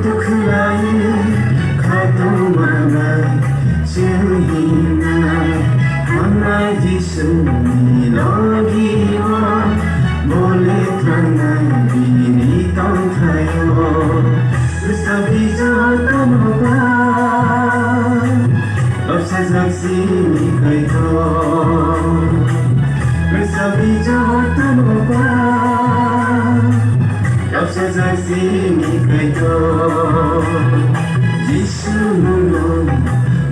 दुखलाई खादौँमालाई चिउहिनाई हामीलाई जिसुनी लगियो बोले थानाई बिनिताउ थायो सबै जतनोबा अवसर जक्सिनी खैतो सबै जतनोबा अवसर जक्सिनी खैतो जिसुनो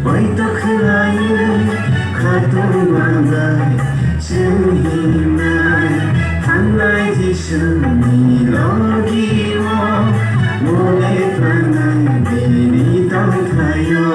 बैठकलाई खादौँमालाई चिउहिनाई हामीलाई जिसुनी लगियो बोले थानाई बिनिताउ थायो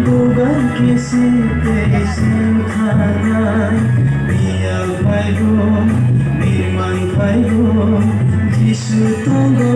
bukan kisi keisen tanai biar payo mirman payo jisu tonggo